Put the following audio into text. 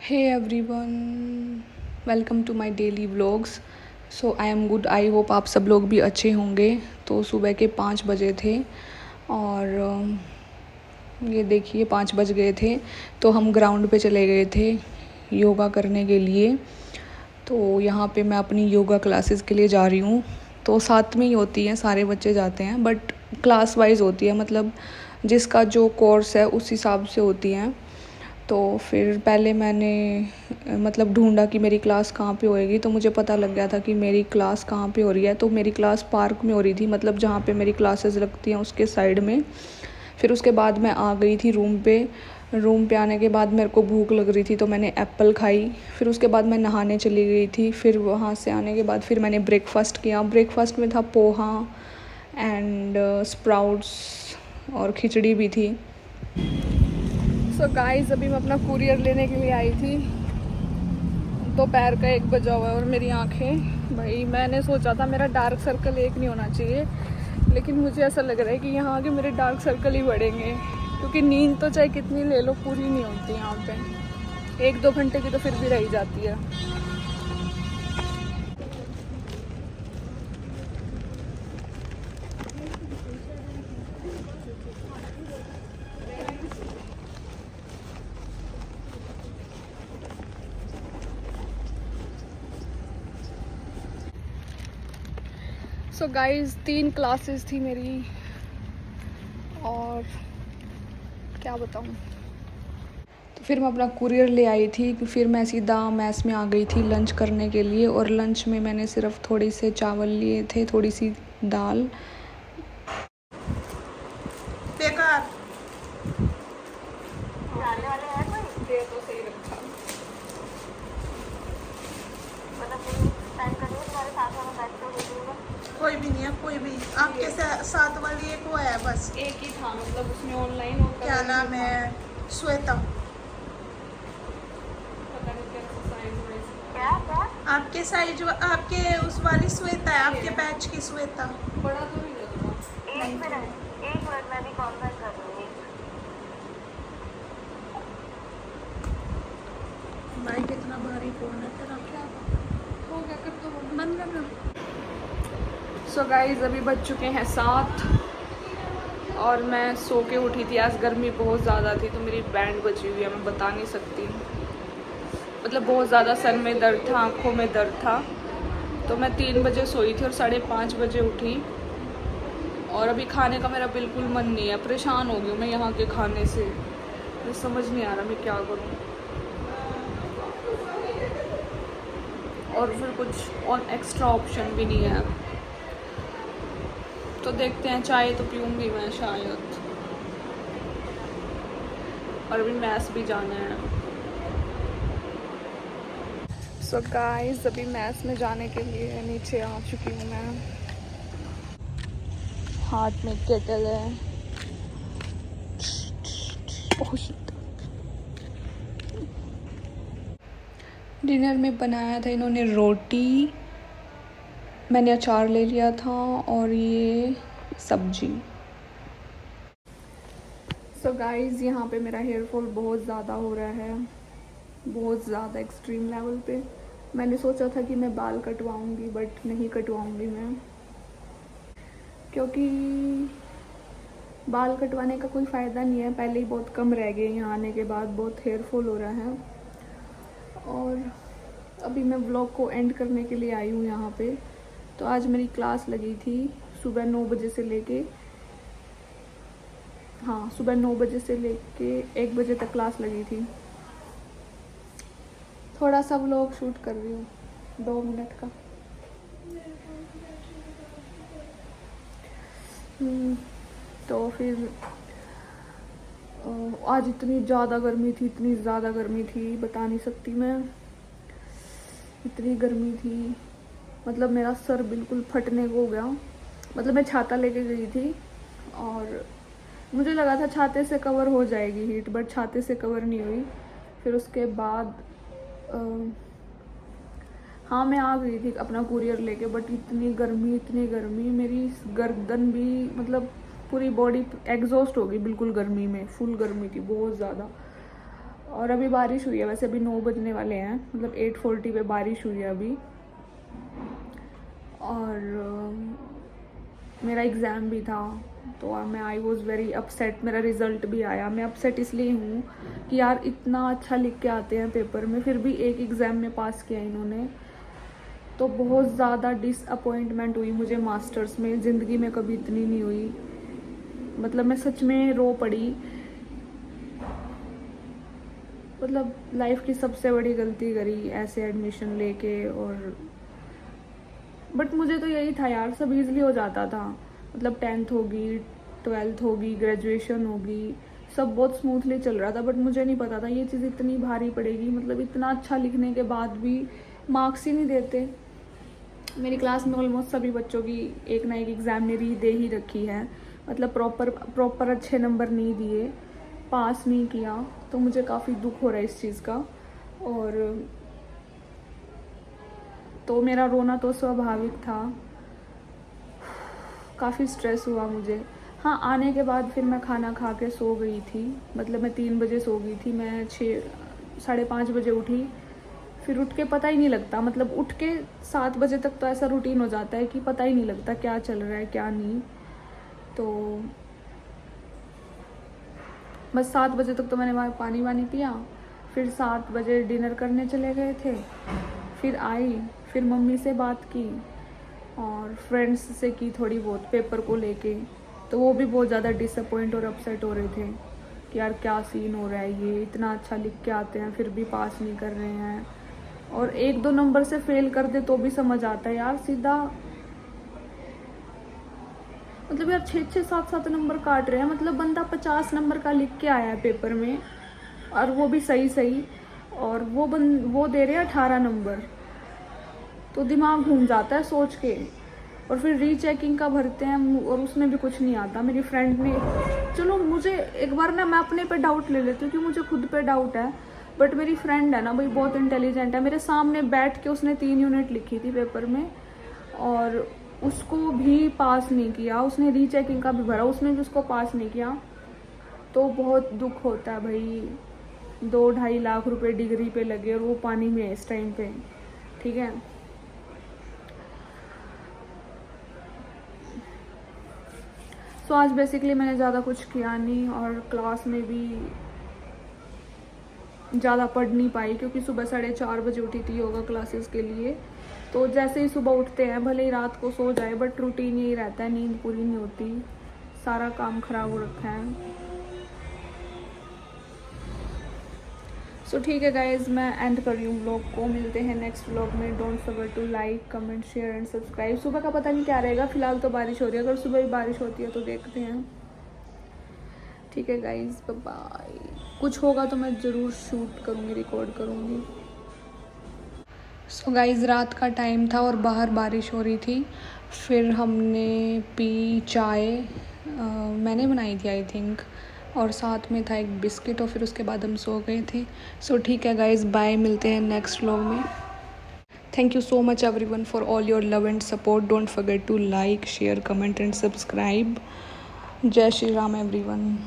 Hey everyone, welcome to my daily vlogs. So I am good, I hope आप सब लोग भी अच्छे होंगे। तो सुबह के 5 बजे थे और ये देखिए 5 बज गए थे तो हम ग्राउंड पे चले गए थे योगा करने के लिए। तो यहाँ पे मैं अपनी योगा क्लासेस के लिए जा रही हूँ। तो साथ में ही होती हैं, सारे बच्चे जाते हैं बट क्लास वाइज होती है, मतलब जिसका जो कोर्स है उस हिसाब से होती हैं। तो फिर पहले मैंने मतलब ढूंढा कि मेरी क्लास कहाँ पे होएगी, तो मुझे पता लग गया था कि मेरी क्लास कहाँ पे हो रही है। तो मेरी क्लास पार्क में हो रही थी, मतलब जहाँ पे मेरी क्लासेस लगती हैं उसके साइड में। फिर उसके बाद मैं आ गई थी रूम पे आने के बाद मेरे को भूख लग रही थी तो मैंने एप्पल खाई। फिर उसके बाद मैं नहाने चली गई थी। फिर वहाँ से आने के बाद फिर मैंने ब्रेकफास्ट किया। ब्रेकफास्ट में था पोहा एंड स्प्राउट्स और खिचड़ी भी थी। सो गाइस, अभी मैं अपना कुरियर लेने के लिए आई थी। दोपहर का 1 बजा हुआ है और मेरी आंखें, भाई मैंने सोचा था मेरा डार्क सर्कल एक नहीं होना चाहिए, लेकिन मुझे ऐसा लग रहा है कि यहाँ आके मेरे डार्क सर्कल ही बढ़ेंगे, क्योंकि नींद तो चाहे कितनी ले लो पूरी नहीं होती यहाँ पे। 1-2 घंटे की तो फिर भी रह जाती है। सो गाइस, 3 क्लासेस थी मेरी और क्या बताऊँ। तो फिर मैं अपना कुरियर ले आई थी। फिर मैं सीधा मैस में आ गई थी लंच करने के लिए। और लंच में मैंने सिर्फ थोड़ी से चावल लिए थे, थोड़ी सी दाल। बेकार जाने वाले हैं कोई दे तो सही रखा। मतलब पूरी टाइम करेंगे तुम्हारे साथ वाला बैच तो हो कोई भी नहीं है, कोई भी आपके साथ वाली एक वो है बस। एक ही था, मतलब उसमें ऑनलाइन और क्या नाम है? श्वेता। पता नहीं क्या एक्सरसाइज वाइज। क्या क्या आपके साइज आपके उस वाली श्वेता है, आपके बैच की श्वेता। बड़ा तो नहीं लग रहा। एक मिनट मैं भी कॉल बैक कर लूँगी। भाई कितना भारी फोन है तेरा, क्या हो गया, कर तो बंद करना। सो गाइज, अभी बज चुके हैं 7 और मैं सो के उठी थी। आज गर्मी बहुत ज़्यादा थी तो मेरी बैंड बची हुई है, मैं बता नहीं सकती। मतलब बहुत ज़्यादा सर में दर्द था, आँखों में दर्द था। तो मैं 3 बजे सोई थी और 5:30 बजे उठी। और अभी खाने का मेरा बिल्कुल मन नहीं है, परेशान हो गई हूँ मैं यहाँ के खाने से। मुझे समझ नहीं आ रहा मैं क्या करूँ। और फिर कुछ और एक्स्ट्रा ऑप्शन भी नहीं है। तो देखते हैं, चाय तो पीऊँगी मैं शायद। और अभी मैस भी जाना है। सो गाइस, अभी मैस में जाने के लिए नीचे आ चुकी हूँ मैं। हाथ में केटल है। Oh shit. डिनर में बनाया था इन्होंने रोटी, मैंने अचार ले लिया था और ये सब्जी। सो गाइस, यहाँ पे मेरा हेयर फॉल बहुत ज़्यादा हो रहा है, बहुत ज़्यादा एक्सट्रीम लेवल पे। मैंने सोचा था कि मैं बाल कटवाऊँगी बट नहीं कटवाऊँगी मैं, क्योंकि बाल कटवाने का कोई फ़ायदा नहीं है। पहले ही बहुत कम रह गए, यहाँ आने के बाद बहुत हेयर फॉल हो रहा है। और अभी मैं व्लॉग को एंड करने के लिए आई हूँ यहाँ पे। तो आज मेरी क्लास लगी थी सुबह 9 बजे से लेके, हाँ सुबह 9 बजे से लेके 1 बजे तक क्लास लगी थी। थोड़ा सा व्लॉग शूट कर रही हूँ 2 मिनट का। तो फिर आज इतनी ज़्यादा गर्मी थी, इतनी ज़्यादा गर्मी थी, बता नहीं सकती मैं। इतनी गर्मी थी, मतलब मेरा सर बिल्कुल फटने को हो गया। मतलब मैं छाता लेके गई थी और मुझे लगा था छाते से कवर हो जाएगी हीट, बट छाते से कवर नहीं हुई। फिर उसके बाद हाँ मैं आ गई थी अपना कुरियर लेके, बट इतनी गर्मी, मेरी गर्दन भी, मतलब पूरी बॉडी एग्जॉस्ट हो गई बिल्कुल गर्मी में। फुल गर्मी थी बहुत ज़्यादा। और अभी बारिश हुई है, वैसे अभी 9 बजने वाले हैं, मतलब 8:40 पे बारिश हुई है अभी। और मेरा एग्ज़ाम भी था, तो मैं आई वॉज़ वेरी अपसेट। मेरा रिज़ल्ट भी आया। मैं अपसेट इसलिए हूँ कि यार इतना अच्छा लिख के आते हैं पेपर में, फिर भी एक एग्ज़ाम में पास किया इन्होंने, तो बहुत ज़्यादा डिसअपॉइंटमेंट हुई मुझे मास्टर्स में। ज़िंदगी में कभी इतनी नहीं हुई, मतलब मैं सच में रो पड़ी। मतलब लाइफ की सबसे बड़ी गलती करी ऐसे एडमिशन लेके। और बट मुझे तो यही था यार, सब इजीली हो जाता था। मतलब 10th होगी, 12th होगी, ग्रेजुएशन होगी, सब बहुत स्मूथली चल रहा था। बट मुझे नहीं पता था ये चीज़ इतनी भारी पड़ेगी। मतलब इतना अच्छा लिखने के बाद भी मार्क्स ही नहीं देते। मेरी क्लास में ऑलमोस्ट सभी बच्चों की एक ना एक एग्ज़ाम ने री दे ही रखी है। मतलब प्रॉपर अच्छे नंबर नहीं दिए, पास नहीं किया। तो मुझे काफ़ी दुख हो रहा है इस चीज़ का। और तो मेरा रोना तो स्वाभाविक था, काफ़ी स्ट्रेस हुआ मुझे। हाँ, आने के बाद फिर मैं खाना खा के सो गई थी। मतलब मैं 3 बजे सो गई थी, मैं 5:30 बजे उठी। फिर उठ के पता ही नहीं लगता, मतलब उठ के 7 बजे तक तो ऐसा रूटीन हो जाता है कि पता ही नहीं लगता क्या चल रहा है क्या नहीं। तो बस 7 बजे तक तो मैंने वहाँ पानी वानी पिया। फिर 7 बजे डिनर करने चले गए थे। फिर आई, फिर मम्मी से बात की और फ्रेंड्स से की थोड़ी बहुत पेपर को लेके। तो वो भी बहुत ज़्यादा डिसअपॉइंट और अपसेट हो रहे थे कि यार क्या सीन हो रहा है, ये इतना अच्छा लिख के आते हैं फिर भी पास नहीं कर रहे हैं। और 1-2 नंबर से फेल कर दे तो भी समझ आता है यार, सीधा मतलब यार 6-6, 7-7 नंबर काट रहे हैं। मतलब बंदा 50 नंबर का लिख के आया है पेपर में, और वो भी सही, और वो दे रहे हैं 18 नंबर। तो दिमाग घूम जाता है सोच के। और फिर रीचेकिंग का भरते हैं और उसमें भी कुछ नहीं आता। मेरी फ्रेंड ने, चलो मुझे एक बार ना मैं अपने पे डाउट ले लेती हूँ कि मुझे खुद पे डाउट है, बट मेरी फ्रेंड है ना भाई, बहुत इंटेलिजेंट है। मेरे सामने बैठ के उसने 3 यूनिट लिखी थी पेपर में और उसको भी पास नहीं किया। उसने रीचेकिंग का भी भरा, उसमें भी उसको पास नहीं किया। तो बहुत दुख होता है भाई, 2-2.5 लाख रुपए डिग्री पे लगे और वो पानी में है इस टाइम पे, ठीक है। सो आज बेसिकली मैंने ज़्यादा कुछ किया नहीं और क्लास में भी ज़्यादा पढ़ नहीं पाई, क्योंकि सुबह 4:30 बजे उठी थी योगा क्लासेस के लिए। तो जैसे ही सुबह उठते हैं, भले ही रात को सो जाए, बट रूटीन यही रहता है, नींद पूरी नहीं होती, सारा काम खराब हो रखा है। सो ठीक है गाइज, मैं एंड कर रही हूँ व्लॉग को। मिलते हैं नेक्स्ट व्लॉग में। Don't forget to like, comment, share and subscribe. सुबह का पता नहीं क्या रहेगा, फिलहाल तो बारिश हो रही है। अगर सुबह भी बारिश होती है तो देखते हैं। ठीक है गाइज, बाय बाय। कुछ होगा तो मैं ज़रूर शूट करूँगी, रिकॉर्ड करूँगी। सो गाइज, रात का टाइम था और बाहर बारिश हो रही थी। फिर हमने पी चाय, मैंने बनाई थी आई थिंक, और साथ में था एक बिस्किट, और फिर उसके बाद हम सो गए थे। सो ठीक है गाइज, बाय। मिलते हैं नेक्स्ट व्लॉग में। Thank you so much everyone for all your love and support. Don't forget to like, share, comment and subscribe. जय श्री राम एवरीवन।